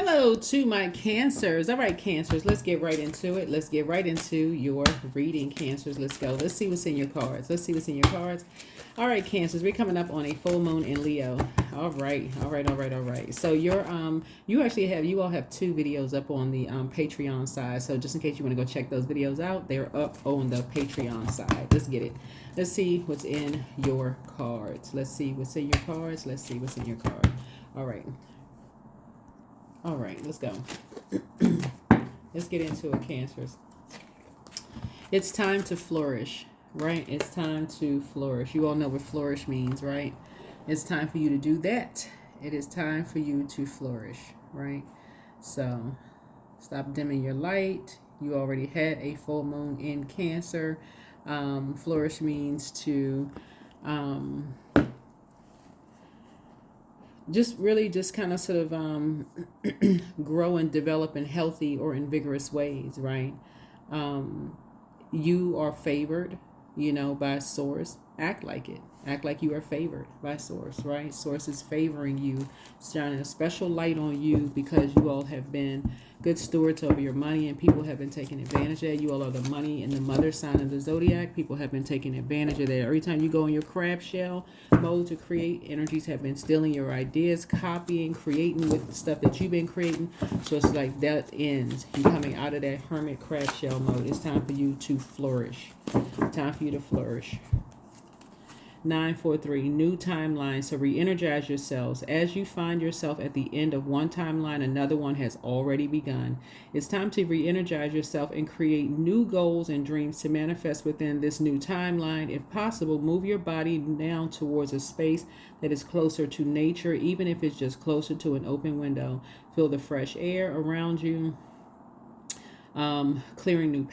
Hello to my Cancers. All right, Cancers, let's get right into it. Let's get right into your reading, Cancers. Let's go. Let's see what's in your cards. Let's see what's in your cards. All right, Cancers, we're coming up on a full moon in Leo. All right. So you all have two videos up on the Patreon side. So just in case you want to go check those videos out, they're up on the Patreon side. Let's get it. Let's see what's in your cards. Let's see what's in your cards. Let's see what's in your card. All right. All right, let's go. Let's get into it, Cancers. It's time to flourish, right? It's time to flourish. You all know what flourish means, right? It's time for you to do that. It is time for you to flourish, right? So stop dimming your light. You already had a full moon in Cancer. Flourish means to just kind of sort of grow and develop in healthy or in vigorous ways, right? You are favored, by Source. Act like it. Act like you are favored by Source, right? Source is favoring you, shining a special light on you because you all have been good stewards over your money and people have been taking advantage of it. You all are the money and the mother sign of the Zodiac. People have been taking advantage of that. Every time you go in your crab shell mode to create, energies have been stealing your ideas, copying, creating with the stuff that you've been creating. So it's like that ends. You're coming out of that hermit crab shell mode. It's time for you to flourish. Time for you to flourish. 943, new timeline. So re-energize yourselves. As you find yourself at the end of one timeline, another one has already begun. It's time to re-energize yourself and create new goals and dreams to manifest within this new timeline. If possible, move your body down towards a space that is closer to nature, even if it's just closer to an open window. Feel the fresh air around you, clearing new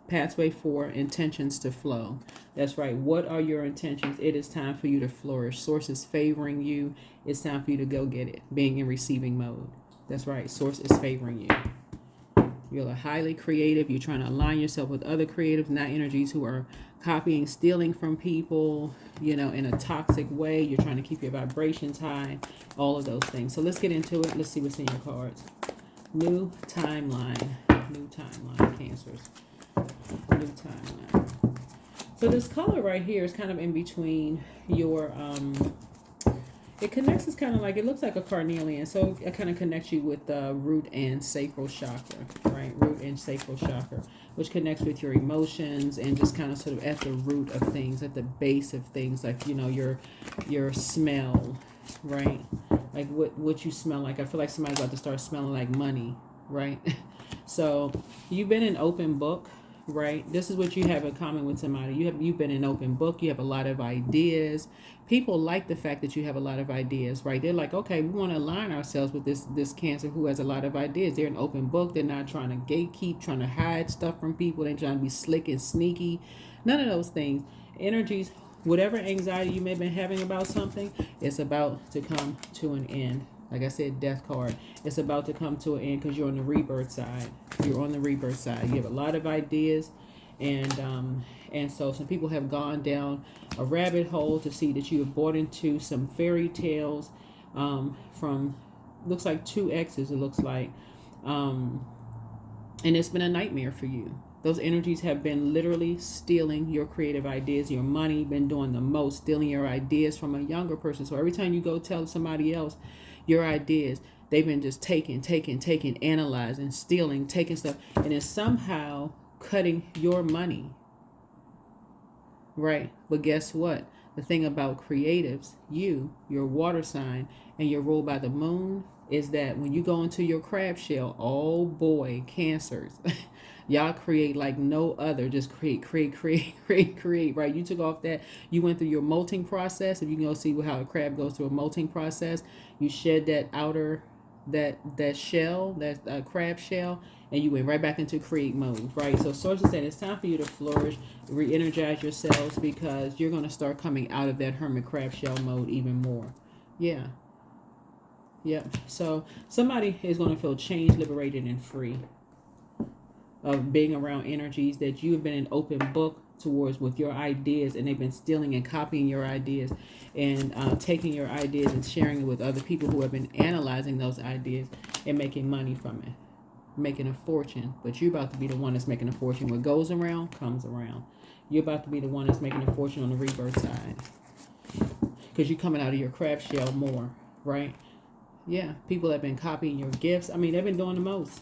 pathway for intentions to flow. That's right. What are your intentions? It is time for you to flourish. Source is favoring you. It's time for you to go get it. Being in receiving mode. That's right. Source is favoring you. You're highly creative. You're trying to align yourself with other creatives, not energies who are copying, stealing from people, in a toxic way. You're trying to keep your vibrations high. All of those things. So let's get into it. Let's see what's in your cards. New timeline. New timeline, Cancers. New timeline. So this color right here is kind of in between your it connects. It's kind of like, it looks like a carnelian, so it kind of connects you with the root and sacral chakra, right? Root and sacral chakra, which connects with your emotions and just kind of sort of at the root of things, at the base of things, like your smell, right? Like what you smell like. I feel like somebody's about to start smelling like money, right? So you've been an open book, right? This is what you have in common with somebody. You've been an open book. You have a lot of ideas. People like the fact that you have a lot of ideas, right? They're like, okay, we want to align ourselves with this Cancer who has a lot of ideas. They're an open book. They're not trying to gatekeep, trying to hide stuff from people. They're trying to be slick and sneaky. None of those things. Energies, whatever anxiety you may have been having about something, it's about to come to an end. Like I said, death card. It's about to come to an end because you're on the rebirth side. You're on the rebirth side. You have a lot of ideas, and so some people have gone down a rabbit hole to see that you have bought into some fairy tales from, looks like two exes. It looks like, and it's been a nightmare for you. Those energies have been literally stealing your creative ideas, your money, been doing the most, stealing your ideas from a younger person. So every time you go tell somebody else your ideas, they've been just taking, analyzing, stealing, taking stuff, and it's somehow cutting your money, right? But guess what? The thing about creatives, your water sign, and you're ruled by the moon, is that when you go into your crab shell, oh boy, Cancers, y'all create like no other. Just create, right? You took off that, you went through your molting process. If you can go see how a crab goes through a molting process, you shed that outer, that shell, that crab shell, and you went right back into create mode, right? So Source is saying it's time for you to flourish, re-energize yourselves, because you're going to start coming out of that hermit crab shell mode even more. Yeah. Yep. So somebody is going to feel changed, liberated, and free of being around energies that you have been an open book towards with your ideas, and they've been stealing and copying your ideas. and taking your ideas and sharing it with other people who have been analyzing those ideas and making money from it, making a fortune. But you're about to be the one that's making a fortune. What goes around comes around. You're about to be the one that's making a fortune on the rebirth side, because you're coming out of your crab shell more, right? Yeah, people have been copying your gifts. I mean, they've been doing the most.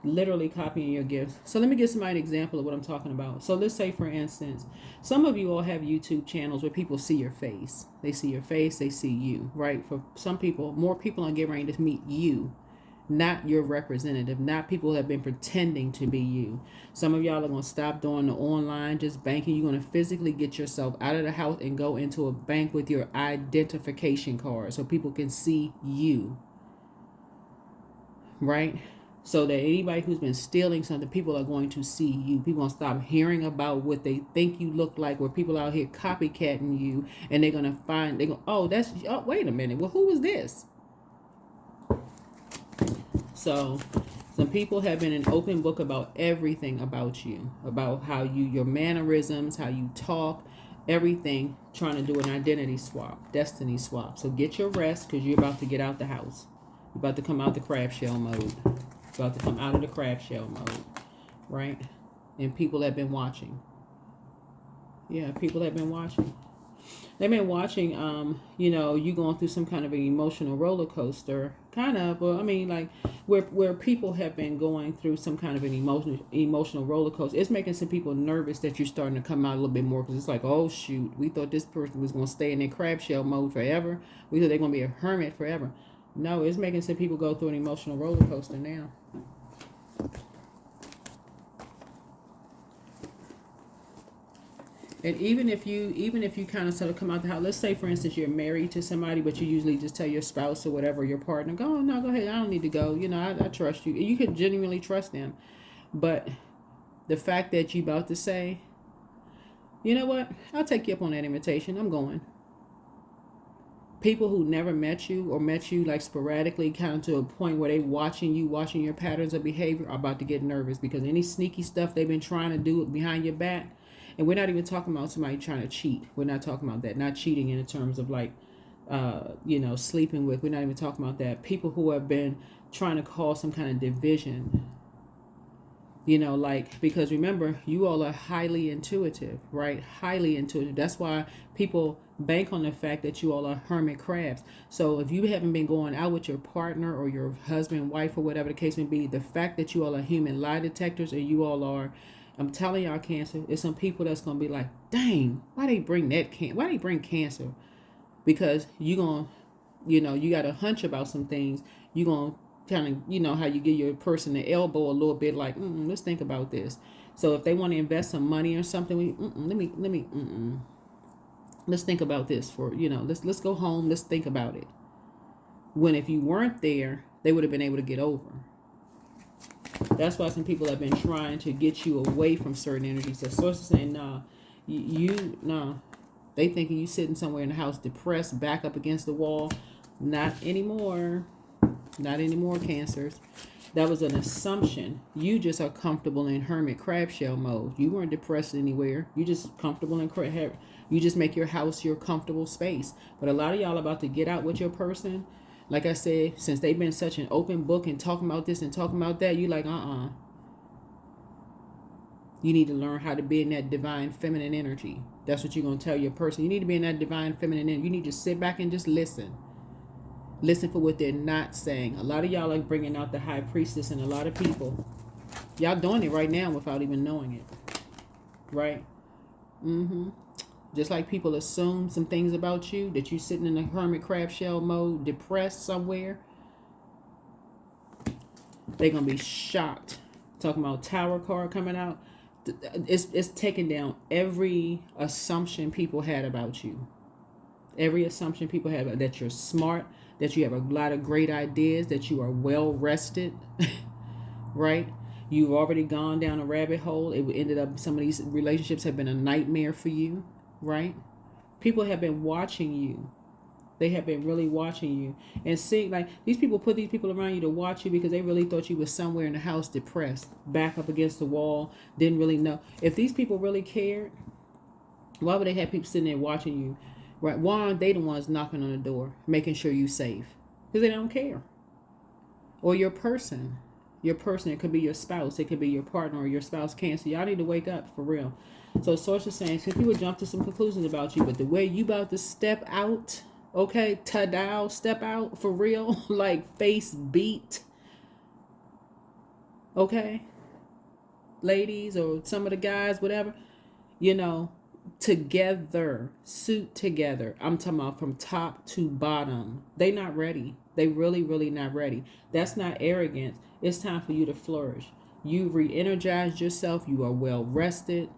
Literally copying your gifts. So let me give somebody an example of what I'm talking about. So let's say, for instance, some of you all have YouTube channels where people see your face. They see your face, they see you, right? For some people, more people are getting ready to meet you, not your representative, not people who have been pretending to be you. Some of y'all are going to stop doing the online, just banking. You're going to physically get yourself out of the house and go into a bank with your identification card so people can see you, right? So that anybody who's been stealing something, people are going to see you. People are going to stop hearing about what they think you look like, where people out here copycatting you, and they're going to find, oh, wait a minute. Well, who was this? So some people have been an open book about everything about you, about how your mannerisms, how you talk, everything, trying to do an identity swap, destiny swap. So get your rest, because you're about to get out the house. You're about to come out the crab shell mode. About to come out of the crab shell mode, right? And people have been watching. Yeah, people have been watching. They've been watching, you going through some kind of an emotional roller coaster, kind of, well, I mean, like, where people have been going through some kind of an emotional roller coaster. It's making some people nervous that you're starting to come out a little bit more, because it's like, oh, shoot, we thought this person was going to stay in their crab shell mode forever. We thought they're going to be a hermit forever. No, it's making some people go through an emotional roller coaster now. And even if you kind of sort of come out the house, let's say, for instance, you're married to somebody, but you usually just tell your spouse or whatever, your partner, go, oh, no, go ahead, I don't need to go. I trust you. You could genuinely trust them. But the fact that you about to say, you know what, I'll take you up on that invitation, I'm going. People who never met you, or met you like sporadically, kind of to a point where they watching your patterns of behavior, are about to get nervous, because any sneaky stuff they've been trying to do behind your back. And we're not even talking about somebody trying to cheat. We're not talking about that. Not cheating in terms of like, sleeping with. We're not even talking about that. People who have been trying to cause some kind of division. Because remember, you all are highly intuitive, right? Highly intuitive. That's why people bank on the fact that you all are hermit crabs. So if you haven't been going out with your partner or your husband, wife, or whatever the case may be, the fact that you all are human lie detectors, and you all are, I'm telling y'all, Cancer, there's some people that's going to be like, dang, why they bring Cancer? Because you got a hunch about some things. You going to kind of, how you give your person the elbow a little bit, like, let's think about this. So if they want to invest some money or something, let's think about this for, let's go home. Let's think about it. When if you weren't there, they would have been able to get over. That's why some people have been trying to get you away from certain energies. The source is saying, nah, they thinking you sitting somewhere in the house depressed, back up against the wall. Not anymore. Not anymore, Cancers. That was an assumption. You just are comfortable in hermit crab shell mode. You weren't depressed anywhere. You just comfortable in crab. You just make your house your comfortable space. But a lot of y'all about to get out with your person. Like I said, since they've been such an open book and talking about this and talking about that, you like, You need to learn how to be in that divine feminine energy. That's what you're going to tell your person. You need to be in that divine feminine energy. You need to sit back and just listen. Listen for what they're not saying. A lot of y'all are bringing out the high priestess, and a lot of people, y'all doing it right now without even knowing it. Right? Just like people assume some things about you, that you're sitting in a hermit crab shell mode, depressed somewhere, they're going to be shocked. Talking about Tower card coming out. It's taking down every assumption people had about you. Every assumption people had that you're smart, that you have a lot of great ideas, that you are well rested, right? You've already gone down a rabbit hole. It ended up, some of these relationships have been a nightmare for you, right? People have been watching you. They have been really watching you. And seeing, like, these people put these people around you to watch you because they really thought you was somewhere in the house depressed, back up against the wall, didn't really know. If these people really cared, why would they have people sitting there watching you? Right? Why aren't they the ones knocking on the door, making sure you're safe? Because they don't care. Or your person. Your person, it could be your spouse, it could be your partner or your spouse Cancer. Y'all need to wake up for real. So source is saying, some people jump to some conclusions about you, but the way you about to step out, okay, ta-dow, step out for real, like face beat, okay, ladies or some of the guys, whatever, you know, together, suit together. I'm talking about from top to bottom. They not ready. They really, really not ready. That's not arrogance. It's time for you to flourish. You re-energized yourself. You are well rested.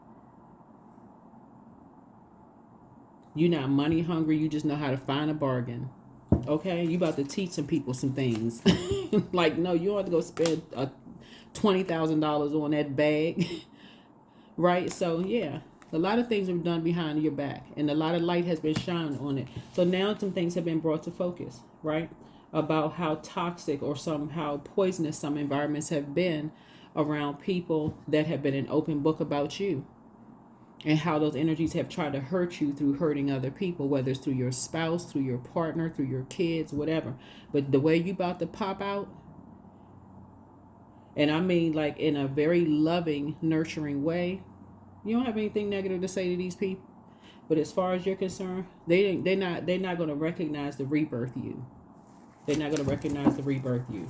You're not money hungry. You just know how to find a bargain. Okay? You about to teach some people some things. Like, no, you don't have to go spend $20,000 on that bag. Right? So, yeah. A lot of things are done behind your back. And a lot of light has been shined on it. So now some things have been brought to focus. Right? About how toxic or somehow poisonous some environments have been around people that have been an open book about you. And how those energies have tried to hurt you through hurting other people, whether it's through your spouse, through your partner, through your kids, whatever. But the way you about to pop out, and I mean like in a very loving, nurturing way, you don't have anything negative to say to these people. But as far as you're concerned, they're not going to recognize the rebirth you. They're not going to recognize the rebirth you.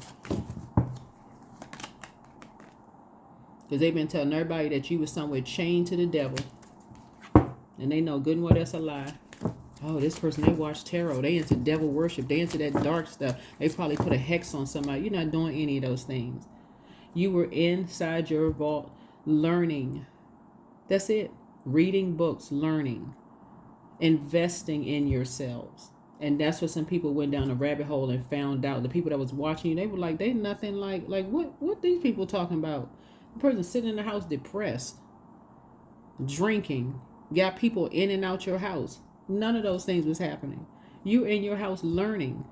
Because they've been telling everybody that you was somewhere chained to the devil. And they know good and well that's a lie. Oh, this person, they watch tarot. They into devil worship. They into that dark stuff. They probably put a hex on somebody. You're not doing any of those things. You were inside your vault learning. That's it. Reading books, learning. Investing in yourselves. And that's what some people went down a rabbit hole and found out. The people that was watching you, they were like, they nothing like what these people talking about? The person sitting in the house depressed, drinking, got people in and out your house. None of those things was happening. You in your house learning.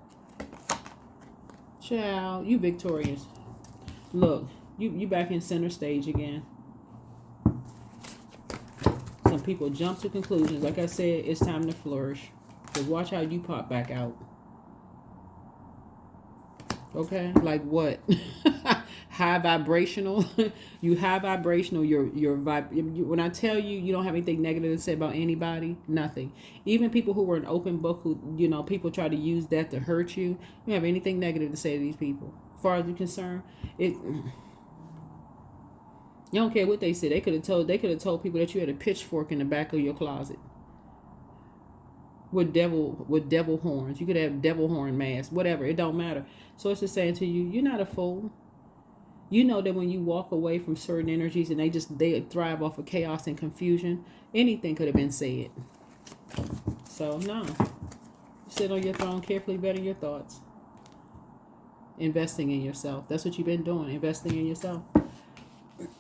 Child, you victorious. Look, you back in center stage again. Some people jump to conclusions. Like I said, it's time to flourish. Because watch how you pop back out. Okay? Like what? High vibrational. You high vibrational. When I tell you you don't have anything negative to say about anybody, nothing. Even people who were an open book, who, you know, people try to use that to hurt you. You don't have anything negative to say to these people. As far as you're concerned, you don't care what they said. They could have told people that you had a pitchfork in the back of your closet. With devil horns. You could have devil horn mask, whatever, it don't matter. So it's just saying to you, you're not a fool. You know that when you walk away from certain energies and they thrive off of chaos and confusion, anything could have been said. So no. Sit on your throne carefully, better your thoughts. Investing in yourself. That's what you've been doing, investing in yourself.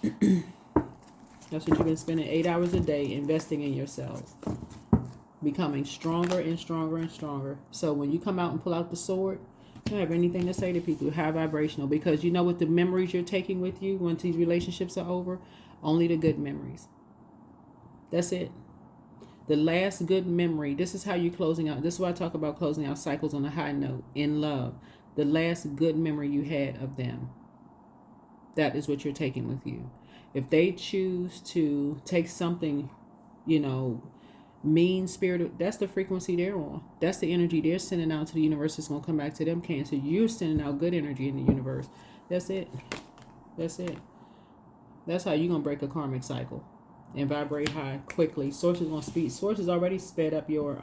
That's what you've been spending 8 hours a day investing in yourselves. Becoming stronger and stronger and stronger. So when you come out and pull out the sword, you don't have anything to say to people. High vibrational. Because you know what the memories you're taking with you once these relationships are over? Only the good memories. That's it. The last good memory. This is how you're closing out. This is why I talk about closing out cycles on a high note. In love. The last good memory you had of them. That is what you're taking with you. If they choose to take something, you know, mean spirit, that's the frequency they're on. That's the energy they're sending out to the universe. It's going to come back to them, Cancer. You're sending out good energy in the universe. That's it. That's it. That's how you're going to break a karmic cycle and vibrate high quickly. Source is going to speed. Source has already sped up your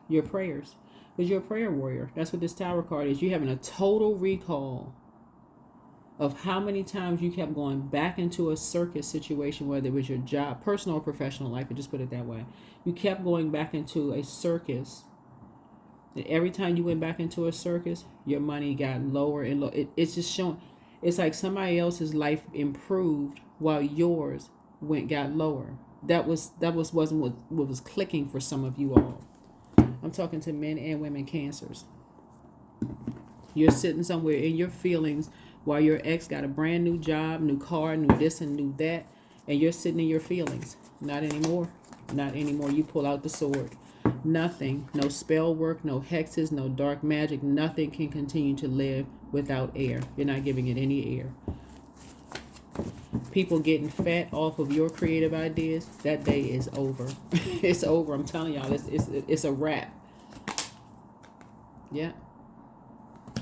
your prayers. Because you're a prayer warrior. That's what this Tower card is. You're having a total recall of how many times you kept going back into a circus situation, whether it was your job, personal or professional life, and just put it that way. You kept going back into a circus. And every time you went back into a circus, your money got lower and lower. It's just showing. It's like somebody else's life improved while yours got lower. That wasn't what was clicking for some of you all. I'm talking to men and women Cancers. You're sitting somewhere in your feelings while your ex got a brand new job, new car, new this and new that, and you're sitting in your feelings. Not anymore. Not anymore. You pull out the sword. Nothing, no spell work, no hexes, no dark magic, nothing can continue to live without air. You're not giving it any air. People getting fat off of your creative ideas, that day is over. It's over. I'm telling y'all, it's a wrap. Yeah.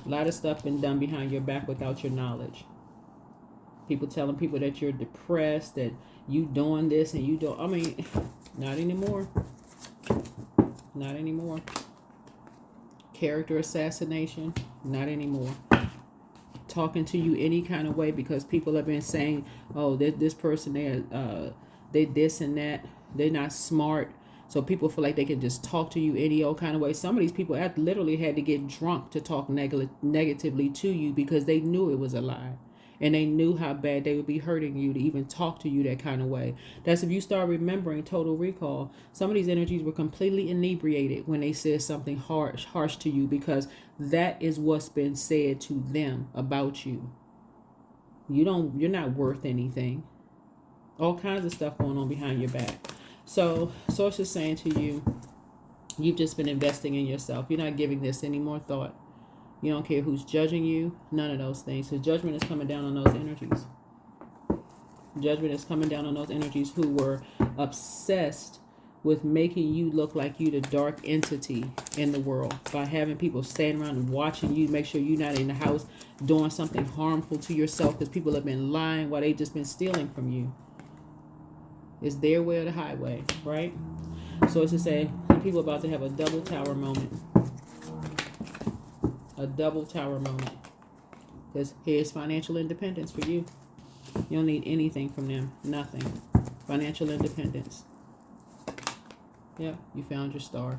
A lot of stuff been done behind your back without your knowledge. People telling people that you're depressed, that you doing this and you don't. I mean, not anymore. Not anymore. Character assassination, not anymore. Talking to you any kind of way because people have been saying, oh, this person, they this and that. They're not smart. So people feel like they can just talk to you any old kind of way. Some of these people have literally had to get drunk to talk negatively to you because they knew it was a lie. And they knew how bad they would be hurting you to even talk to you that kind of way. That's if you start remembering Total Recall. Some of these energies were completely inebriated when they said something harsh to you because that is what's been said to them about you. You're not worth anything. All kinds of stuff going on behind your back. So Source is saying to you, you've just been investing in yourself. You're not giving this any more thought. You don't care who's judging you. None of those things. So judgment is coming down on those energies. Judgment is coming down on those energies who were obsessed with making you look like you the dark entity in the world by having people stand around and watching you, make sure you're not in the house doing something harmful to yourself because people have been lying while they just been stealing from you. It's their way or the highway, right? So it's to say people about to have a double tower moment. A double tower moment. Because here's financial independence for you. You don't need anything from them. Nothing. Financial independence. Yeah, you found your star.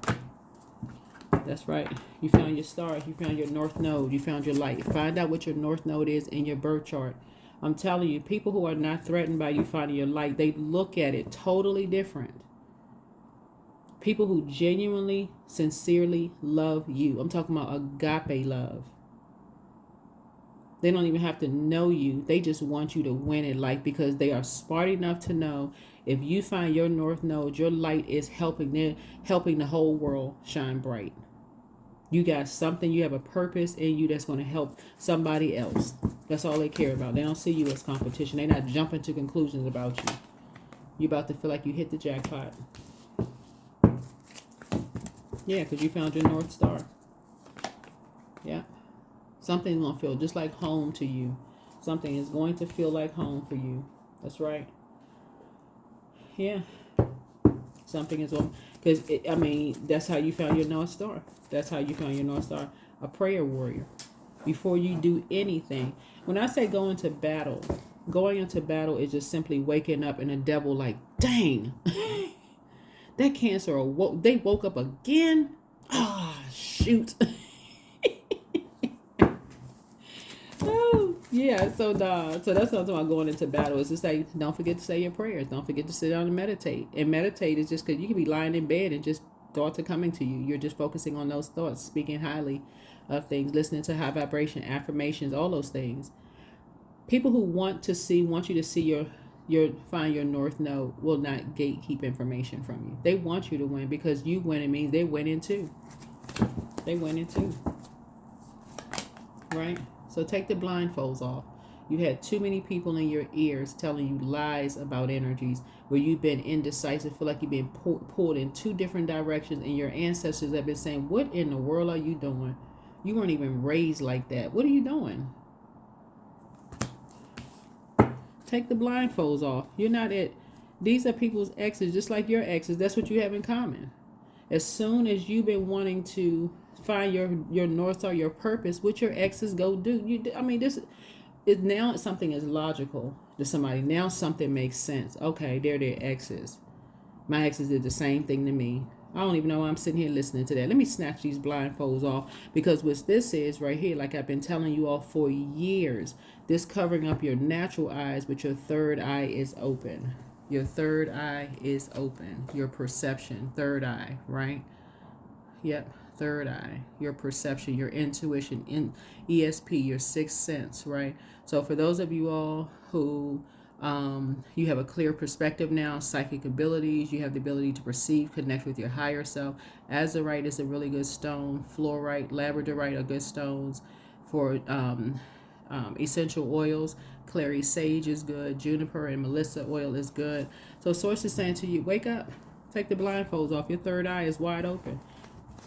That's right. You found your star. You found your north node. You found your light. Find out what your north node is in your birth chart. I'm telling you, people who are not threatened by you finding your light, they look at it totally different. People who genuinely, sincerely love you. I'm talking about agape love. They don't even have to know you. They just want you to win in life because they are smart enough to know if you find your north node, your light is helping the whole world shine bright. You got something, you have a purpose in you that's going to help somebody else. That's all they care about. They don't see you as competition. They're not jumping to conclusions about you. You're about to feel like you hit the jackpot. Yeah, because you found your North Star. Yeah. Something's going to feel just like home to you. Something is going to feel like home for you. That's right. Yeah. Something is going, because, that's how you found your North Star. That's how you found your North Star. A prayer warrior. Before you do anything. When I say going into battle is just simply waking up and the devil like, dang. That cancer awoke. They woke up again. Ah, shoot. Oh, yeah. So that's what I'm talking about going into battle. Is to say, don't forget to say your prayers. Don't forget to sit down and meditate. And meditate is just because you can be lying in bed and just thoughts are coming to you. You're just focusing on those thoughts, speaking highly of things, listening to high vibration affirmations, all those things. People who want you to see your find your north node will not gatekeep information from you. They want you to win because you winning means they're winning too. They winning too. Right? So take the blindfolds off. You had too many people in your ears telling you lies about energies where you've been indecisive, feel like you've been pulled in two different directions, and your ancestors have been saying, what in the world are you doing? You weren't even raised like that. What are you doing? Take the blindfolds off. You're not at, these are people's exes, just like your exes. That's what you have in common. As soon as you've been wanting to find your North Star, your purpose, what your exes go do. This is now something is logical to somebody. Now something makes sense. Okay, they're their exes. My exes did the same thing to me. I don't even know why I'm sitting here listening to that. Let me snatch these blindfolds off, because what this is right here, like I've been telling you all for years, this covering up your natural eyes, but your third eye is open. Your third eye is open. Your perception, third eye, right? Yep, third eye. Your perception, your intuition, in ESP, your sixth sense, right? So for those of you all who You have a clear perspective now, psychic abilities. You have the ability to perceive, connect with your higher self. Azurite is a really good stone. Fluorite, labradorite are good stones. For essential oils, clary sage is good. Juniper and melissa oil is good. So source is saying to you, wake up. Take the blindfolds off. Your third eye is wide open.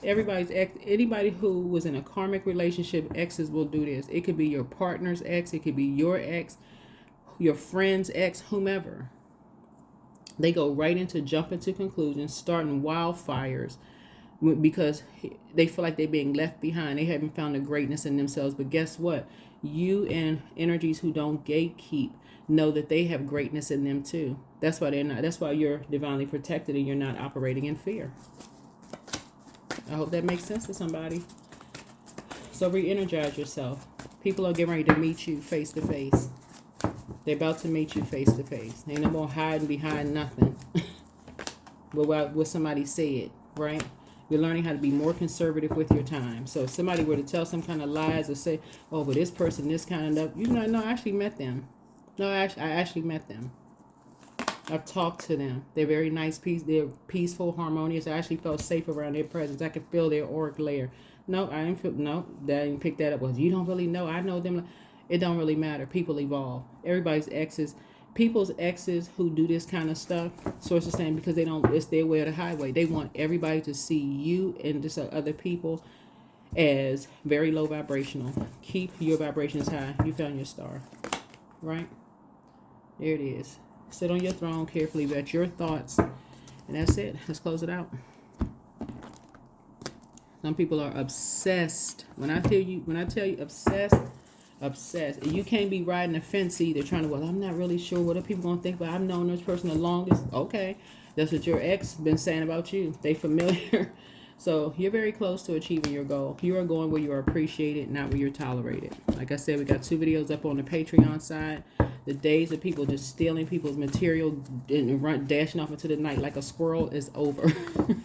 Anybody who was in a karmic relationship, exes will do this. It could be your partner's ex. It could be your ex, your friend's ex, whomever. They go right into jumping to conclusions, starting wildfires because they feel like they're being left behind. They haven't found the greatness in themselves. But guess what? You and energies who don't gatekeep know that they have greatness in them too. That's why they're not. That's why you're divinely protected and you're not operating in fear. I hope that makes sense to somebody. So re-energize yourself. People are getting ready to meet you face to face. They're about to meet you face to face. Ain't no more hiding behind nothing. What somebody said, right? You're learning how to be more conservative with your time. So if somebody were to tell some kind of lies or say, oh, but this person, this kind of stuff, you know, no, I actually met them. No, I actually met them. I've talked to them. They're very nice, they're peaceful, harmonious. I actually felt safe around their presence. I could feel their auric layer. No, I didn't feel, no, I didn't pick that up. Well, you don't really know. I know them. It don't really matter. People evolve. Everybody's exes, people's exes who do this kind of stuff, sources saying because they don't, it's their way or the highway. They want everybody to see you and just other people as very low vibrational. Keep your vibrations high. You found your star, right? There it is. Sit on your throne carefully, vet your thoughts, and that's it. Let's close it out. Some people are obsessed. When I tell you obsessed. You can't be riding the fence either, trying to, well, I'm not really sure what are people going to think, but I've known this person the longest. Okay, that's what your ex been saying about you. They familiar. So you're very close to achieving your goal. You are going where you are appreciated, not where you're tolerated. Like I said, we got 2 videos up on the Patreon side. The days of people just stealing people's material and dashing off into the night like a squirrel is over.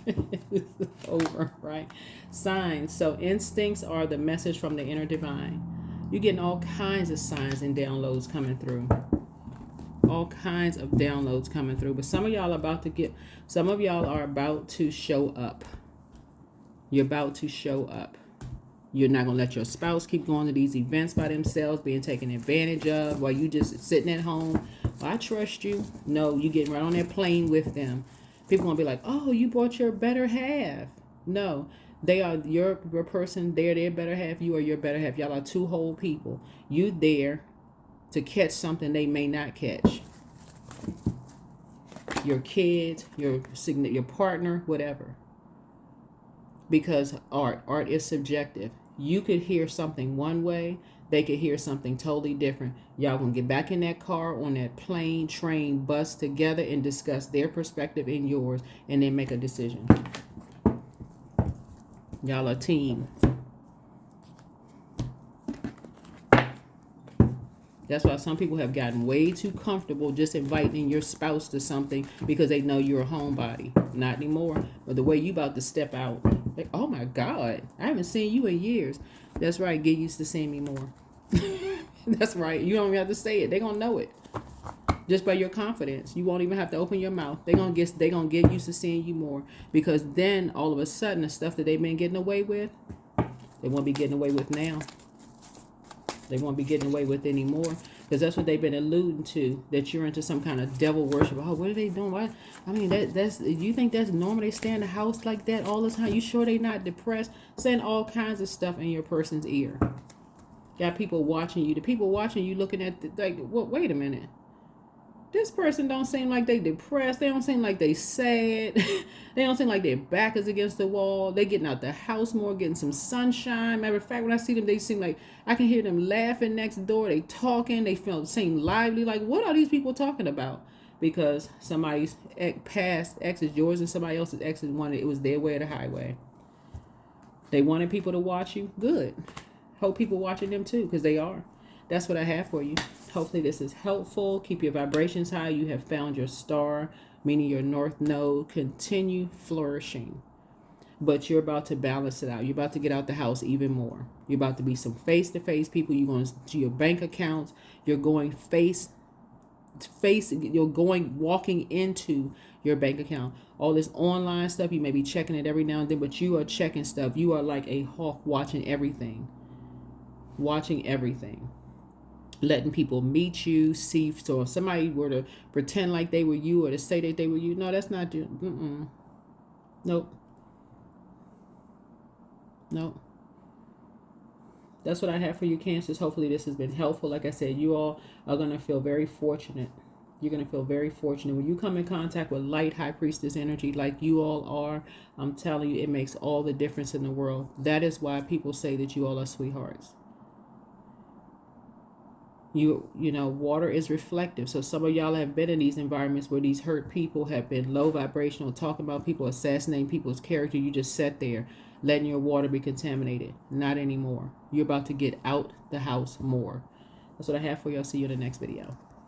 It's over, right? Signs. So instincts are the message from the inner divine. You're getting all kinds of signs and downloads coming through. All kinds of downloads coming through. But some of y'all are about to show up. You're about to show up. You're not going to let your spouse keep going to these events by themselves, being taken advantage of while you just sitting at home. Well, I trust you. No, you getting right on that plane with them. People going to be like, oh, you brought your better half. No, they are your person. They're their better half. You are your better half. Y'all are 2 whole people. You there to catch something they may not catch. Your kids, your partner, whatever. Because art is subjective. You could hear something one way, they could hear something totally different. Y'all gonna get back in that car, on that plane, train, bus together and discuss their perspective and yours, and then make a decision. Y'all are a team. That's why some people have gotten way too comfortable just inviting your spouse to something because they know you're a homebody. Not anymore. But the way you about to step out, like, oh my God, I haven't seen you in years. That's right. Get used to seeing me more. That's right. You don't even have to say it. They're going to know it. Just by your confidence. You won't even have to open your mouth. They're going to get used to seeing you more. Because then all of a sudden the stuff that they've been getting away with, they won't be getting away with now. They won't be getting away with anymore, because that's what they've been alluding to, that you're into some kind of devil worship. Oh, what are they doing? What? I mean, that's you think that's normal? They stay in the house like that all the time? You sure they not depressed? Saying all kinds of stuff in your person's ear. Got people watching you. The people watching you looking at like, what? Wait a minute. This person don't seem like they depressed. They don't seem like they sad. They don't seem like their back is against the wall. They getting out the house more, getting some sunshine. Matter of fact, when I see them, they seem like I can hear them laughing next door. They talking. They seem lively. Like, what are these people talking about? Because somebody's past ex is yours and somebody else's ex is wanted. It was their way or the highway. They wanted people to watch you. Good. Hope people watching them too, because they are. That's what I have for you. Hopefully this is helpful. Keep your vibrations high. You have found your star, meaning your north node. Continue flourishing. But you're about to balance it out. You're about to get out the house even more. You're about to be some face-to-face people. You're going to your bank accounts. You're going face walking into your bank account. All this online stuff, you may be checking it every now and then, but you are checking stuff. You are like a hawk watching everything. Letting people meet you, see. So if somebody were to pretend like they were you or to say that they were you, no, that's not you. Nope. That's what I have for you, Cancers. Hopefully this has been helpful. Like I said, you all are going to feel very fortunate. You're going to feel very fortunate. When you come in contact with light high priestess energy like you all are, I'm telling you, it makes all the difference in the world. That is why people say that you all are sweethearts. You know, water is reflective. So some of y'all have been in these environments where these hurt people have been low vibrational, talking about people, assassinating people's character. You just sat there letting your water be contaminated. Not anymore. You're about to get out the house more. That's what I have for y'all. See you in the next video.